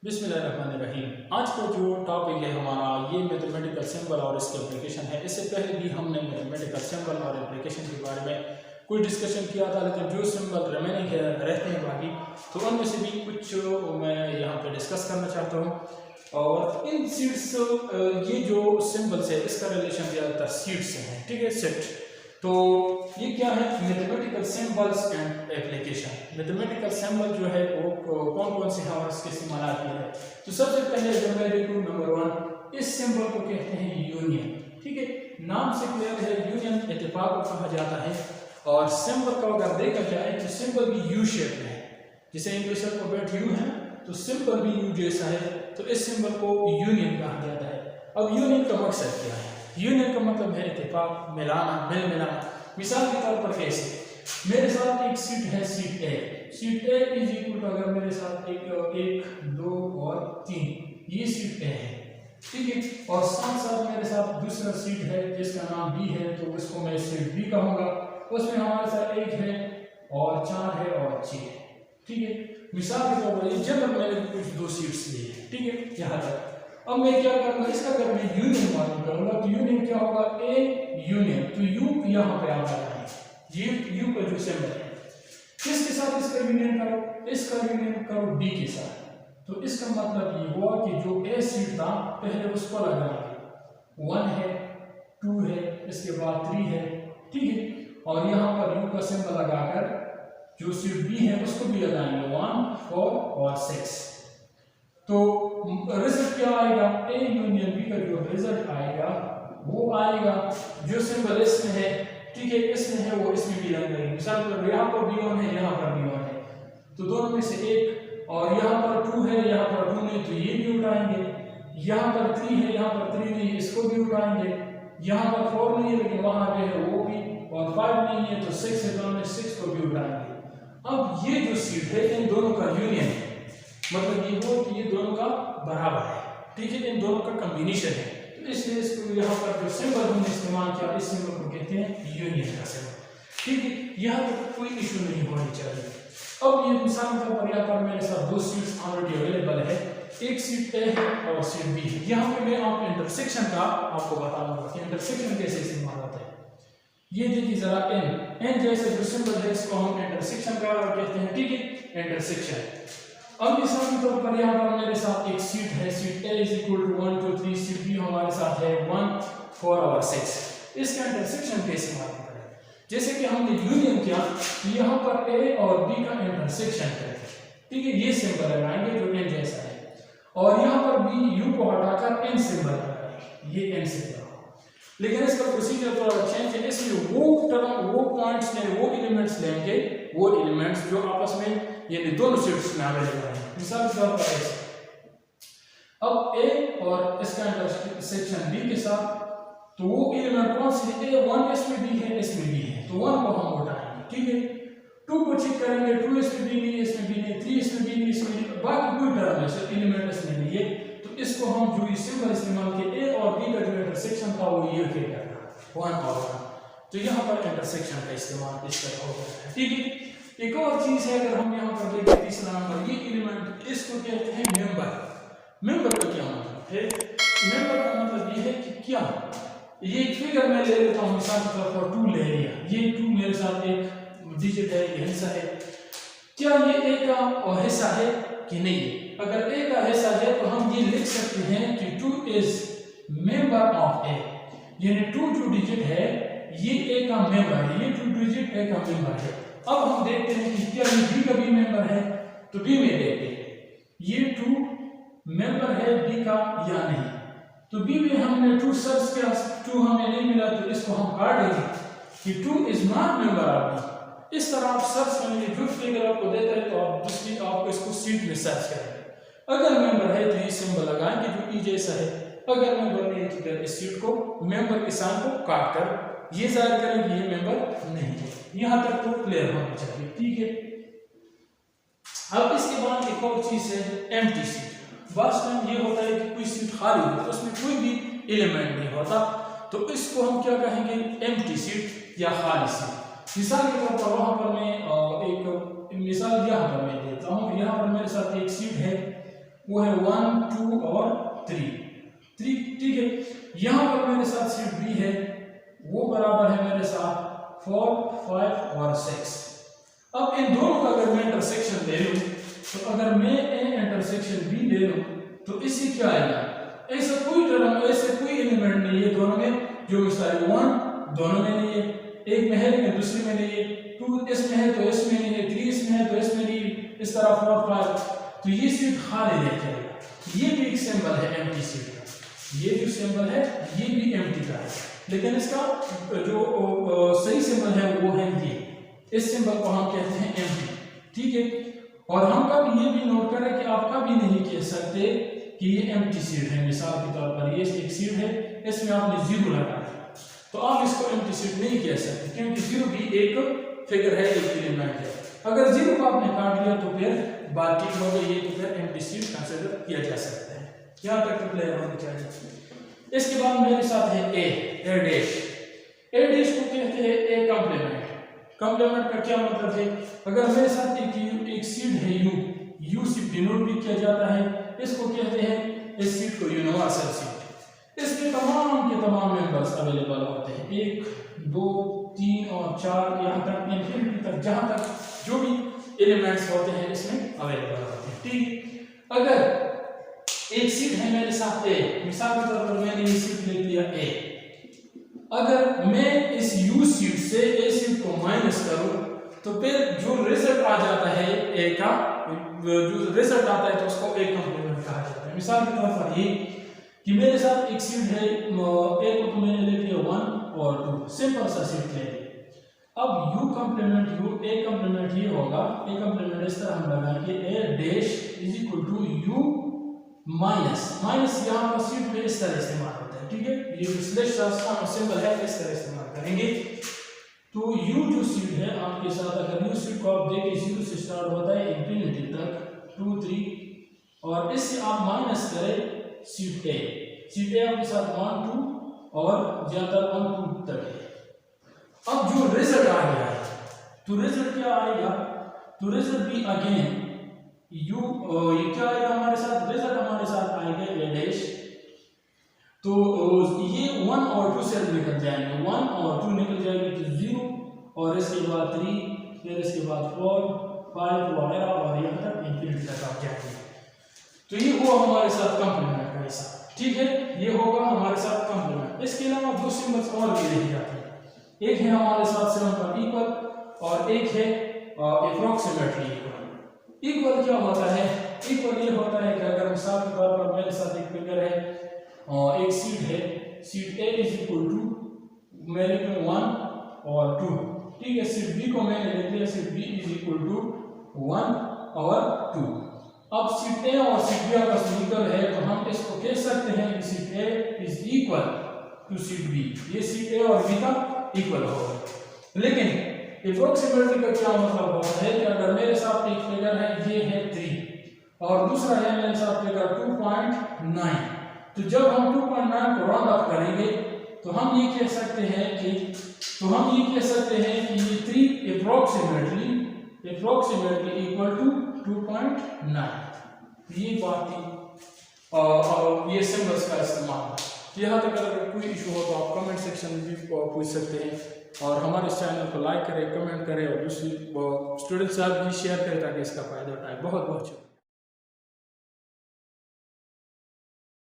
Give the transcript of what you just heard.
बिस्मिल्लाहिर्रहमानिर्रहीम। आज का जो टॉपिक है हमारा ये मैथमेटिकल सिंबल और इसके एप्लीकेशन है। इससे पहले भी हमने मैथमेटिकल सिंबल और एप्लीकेशन के बारे में कुछ डिस्कशन किया था, लेकिन जो सिंबल रिमेनिंग रहते हैं बाकी, तो उनमें से भी कुछ मैं यहाँ पे डिस्कस करना चाहता हूँ। और इन सीट्स ये जो सिंबल्स है इसका रिलेशन ज़्यादातर सीट से है, ठीक है, सेट। तो ये क्या है, mathematical symbols and application. Mathematical symbol जो है वो कौन कौन से हैं और इसके इस्तेमाल की है। तो सबसे पहले जो मैं देखूँ नंबर 1, इस सिंबल को कहते हैं यूनियन, ठीक है, नाम से क्लियर है, यूनियन इत्तेफाक को कहा जाता है। और सिंबल का अगर देखा जाए तो सिंबल भी यू शेप में है, जैसे इंग्लिश अल्फाबेट यू है तो सिंबल भी यू जैसा है, तो इस सिंबल को यूनियन कहा जाता है। अब यूनियन का मकसद क्या है? यूनियन का मतलब है इत्तेफाक, मिलाना, मिल मिलाना। मिसाल के तौर पर कैसे, मेरे साथ एक सीट है, set A. Set A is equal to, अगर मेरे साथ एक 2 और 3, ये सीट ए है, ठीक है। और साथ साथ मेरे साथ दूसरा सीट है जिसका नाम बी है, तो उसको मैं सीट बी कहूँगा। उसमें हमारे साथ 1 है और 4 है और 6 है, ठीक है। मिसाल के तौर पर जब मैंने कुछ 2 सीट्स ली है, ठीक है, यहाँ तक। अब मैं क्या करूँगा, इसका अगर मैं यूनियन मालूम करूँगा तो यूनियन क्या होगा, ए यूनियन, तो यू यहाँ पे आ जाता है, ये यू का जो सिंबल है, किसके साथ इसका यूनियन करो, इसका यूनियन करो डी के साथ। तो इसका मतलब ये हुआ कि जो ए सीट था पहले उसको लगाएंगे, 1 है, 2 है, इसके बाद 3 है, ठीक है। और यहाँ पर यू का सिंबल लगाकर जो सीट बी है उसको भी लगाएंगे, 1, 4 और 6। तो रिजल्ट क्या आएगा, ए यूनियन बी का जो रिजल्ट आएगा वो आएगा जो सिंबल इसमें है, ठीक है, इसमें है वो इसमें भी लग जाएगी। मिसाल पर यहाँ पर भी 1 है, यहाँ पर भी 1 है, तो दोनों में से एक। और यहाँ पर 2 है, यहाँ पर 2 नहीं, तो ये भी उठाएंगे। यहाँ पर 3 है, यहाँ पर 3 नहीं, इसको भी उठाएंगे। यहाँ पर 4 नहीं है, लेकिन वहां पे है वो भी। और 5 नहीं है, तो 6 है, दोनों में 6 को भी उठाएंगे। अब ये जो सीट है इन दोनों का यूनियन है, मतलब ये हो कि ये दोनों का बराबर है, ठीक है, इन दोनों का कॉम्बिनेशन है। तो इसलिए इसको यहाँ पर जो सिंबल हमने इस्तेमाल किया, इस सिंबल को कहते हैं यूनियन का सिंबल, ठीक है। यहाँ तक कोई इशू नहीं होनी चाहिए। अब ये मिसाल के तौर पर यहाँ पर मेरे साथ 2 सीट्स ऑलरेडी अवेलेबल है, एक सीट ए है और सीट बी है। यहाँ पे मैं आपको इंटरसेक्शन का आपको बताऊंगा कि इंटरसेक्शन कैसे इस्तेमाल होता है। ये देखिए जरा एन जैसे जो सिंबल है इसको हम इंटरसेक्शन का कहते हैं, ठीक है, इंटरसेक्शन। अब मिसाल के तौर पर यहाँ पर मेरे साथ एक सीट है, set A is equal to 1 2 3, set B हमारे साथ है 1 4 और 6। इसका इंटरसेक्शन कैसे मालूम करें? जैसे कि हमने यूनियन किया, यहाँ पर ए और बी का इंटरसेक्शन करें, ठीक है, ये सिंबल लगाएंगे जो एन जैसा है। और यहाँ पर बी यू को हटाकर एन सिंबल लगाएंगे, ये एन सिंबल। लेकिन इसका प्रोसीजर थोड़ा चेंज है, इसलिए वो पॉइंट्स में वो एलिमेंट्स लेंगे, वो एलिमेंट्स जो आपस में यानी दोनों सीट्स में अवेलेबल है। मिसाल के तौर पर ऐसे, अब ए और इसका इंटरसेक्शन बी के साथ, तो वो एलिमेंट कौन से है, 1 इसमें भी है, इसमें भी है, तो 1 को हम उठाएंगे, ठीक है। 2 को चेक करेंगे, 2 इसमें भी नहीं, इसमें भी नहीं, 3 इसमें भी नहीं, इसमें नहीं, बाकी कोई टर्म है सिर्फ एलिमेंट इसमें नहीं है, तो इसको हम जो सिंबल इस्तेमाल किए, ए और बी का जो इंटरसेक्शन था वो ये फिर करना 1 और 1, तो यहाँ पर इंटरसेक्शन का इस्तेमाल इस तरह होता है, ठीक है। एक और चीज है, अगर हम यहाँ पर देखें तीसरा नंबर, ये एलिमेंट इसको कहते हैं मेंबर। मेंबर का क्या मतलब है? मेंबर का मतलब ये है कि क्या, ये एक फिगर मैं ले लेता हूँ, मिसाल के तौर पर 2 ले लिया, ये 2 मेरे साथ एक डिजिट है, ये हिस्सा है, क्या ये ए का हिस्सा है कि नहीं? अगर ए का हिस्सा है तो हम ये लिख सकते हैं कि 2 इज मेंबर ऑफ ए, यानी 2 जो डिजिट है ये ए का मेंबर है, ये 2 डिजिट ए का मेंबर है। अब हम देखते हैं कि क्या ये बी का भी मेंबर है, तो बी में देखते हैं ये 2 मेंबर है बी का या नहीं। तो बी में हमने 2 सर्च किया, 2 हमें नहीं मिला, तो इसको हम काट देंगे कि 2 is not member of B. इस तरह आप सर्च करेंगे, जो फिगर आपको देता है तो आप दूसरी आपको इसको सीट में सर्च करेंगे। अगर मेंबर है तो ये सिंबल लगाएंगे जो ई जैसा है, अगर मेंबर नहीं है तो फिर इस सीट को मेंबर के साथ को काट कर ये जाहिर करें कि ये मेंबर नहीं है। यहाँ तक तो क्लियर होना चाहिए, ठीक है। अब इसके बाद एक और चीज है एम्प्टी सीट। बस में ये होता है कि कोई सीट खाली है, उसमें कोई भी एलिमेंट नहीं होता, तो इसको हम क्या कहेंगे, एम्प्टी सीट या खाली सीट। मिसाल के तौर पर वहां पर मैं एक मिसाल यहाँ पर मैं देता हूँ, यहाँ पर मेरे साथ एक सीट है वो है 1 2 और 3, ठीक है। यहाँ पर मेरे साथ सीट बी है, वो बराबर है मेरे साथ 4 5 और 6। अब इन दोनों का अगर मैं इंटरसेक्शन ले लूं, तो अगर मैं ए इंटरसेक्शन बी ले लूं तो इससे क्या आएगा, ऐसा कोई टर्म, ऐसे कोई एलिमेंट नहीं है दोनों में जो मिसाल 1 दोनों में नहीं है, एक में है लेकिन दूसरे में नहीं है, 2 इसमें है तो इसमें नहीं है, 3 इसमें है तो इसमें नहीं है, इस तरह 4 5, तो ये सीट खाली रह जाएगा। ये भी एक सिंबल है एम्प्टी सीट का, ये जो सिंबल है ये भी एम्प्टी का है, लेकिन इसका जो सही सिंबल है वो है ये, इस सिंबल को हम कहते हैं एम्प्टी, ठीक है। और हम कभी ये भी नोट करें कि आप कभी नहीं कह सकते कि ये एम्प्टी सीट है। मिसाल के तौर पर ये एक सीट है, इसमें आपने जीरो लगा है तो आप इसको एम्प्टी सीट नहीं कह सकते, क्योंकि जीरो भी एक फिगर है, एक एलिमेंट है। अगर जीरो को आपने काट लिया तो फिर बात ठीक हो गई, ये तो फिर एम्प्टी सीट कंसीडर किया जा सकता है। यहाँ तक क्लियर होना चाहिए। इसके बाद मेरे साथ है ए डैश। ए डैश को कहते हैं ए कॉम्प्लीमेंट। कॉम्प्लीमेंट का क्या मतलब है, अगर मेरे साथ एक सीट है यू से डिनोट भी किया जाता है, इसको कहते हैं इस सीट को यूनिवर्सल सीट। इसके तमाम के तमाम मेंबर्स अवेलेबल होते हैं, 1 2 3 और 4 यहाँ तक इंफिनिटी तक, जहाँ तक जो भी एलिमेंट्स होते हैं इसमें अवेलेबल होते हैं, ठीक। अगर एक सीट है मेरे साथ ए, मिसाल के तौर पर मैंने ये सीट ले लिया ए, अगर मैं इस यू सीट से ए सीट को माइनस करूं तो फिर जो रिजल्ट आ जाता है ए का, जो रिजल्ट आता है तो उसको ए कॉम्प्लीमेंट कहा जाता है। मिसाल के तौर पर ये कि मेरे साथ एक सीट है ए को तो मैंने ले लिया 1 और 2, सिंपल सा सीट ले लिया। अब U complement U, A complement ये होगा, ए कॉम्प्लीमेंट इस तरह हम लगाएंगे A dash is equal to U minus, यहाँ पर सीट में इस तरह इस्तेमाल होता है, ठीक है। ये स्लैश का सिंबल है, इस तरह इस्तेमाल करेंगे। तो u जो सीट है आपके साथ, अगर u सीट को आप देखिए 0 से स्टार्ट होता है इंफिनिटी तक 2 3, और इससे आप माइनस करें सीट ए आपके साथ 1 2 और ज्यादा 1 2 तक है। अब जो रिजल्ट आ गया है तो रिजल्ट क्या आएगा, तो रिजल्ट भी अगेन यू, ये क्या आएगा हमारे साथ, रिजल्ट हमारे साथ आएगा ए डैश, तो ये 1 और 2 से निकल जाएंगे, 1 और 2 निकल जाएंगे तो 0, और इसके बाद 3, फिर इसके बाद 4 5 वगैरह और यहाँ तक इंफिनिटी तक आप जाएंगे। तो ये हुआ हमारे साथ कॉम्प्लीमेंट का हिस्सा, ठीक है, ये होगा हमारे साथ कॉम्प्लीमेंट। इसके अलावा 2 सिंबल्स और भी लिखे जाते हैं, एक है हमारे साथ सिंबल इक्वल और एक है एप्रोक्सीमेटली इक्वल। इक्वल क्या होता है, इक्वल ये होता है कि अगर मिसाल के तौर पर मेरे साथ एक फिगर है और एक सीट है, set A is equal to मैंने 1 और 2, ठीक है। सीट बी को मैंने लिख लिया, set B is equal to 1 और 2। अब सीट ए और सीट बी आपस में इक्वल है तो हम इसको कह सकते हैं कि set A is equal to set B, ये सीट ए और बी का इक्वल होगा। लेकिन एप्रोक्सीमेटली का क्या मतलब होता है कि अगर मेरे साथ एक फिगर है, ये है 3 और दूसरा है मेरे साथ फिगर 2.9, तो जब हम 2.9 को राउंड ऑफ करेंगे तो हम ये कह सकते हैं कि ये 3 अप्रोक्सीमेटली इक्वल टू 2.9। ये बात थी ये सिंबल्स का इस्तेमाल। यहाँ तक अगर कोई इशू हो तो आप कमेंट सेक्शन में भी पूछ सकते हैं, और हमारे इस चैनल को लाइक करें, कमेंट करें और दूसरी स्टूडेंट्स के साथ भी शेयर करें ताकि इसका फायदा उठाएं। बहुत बहुत शुक्रिया।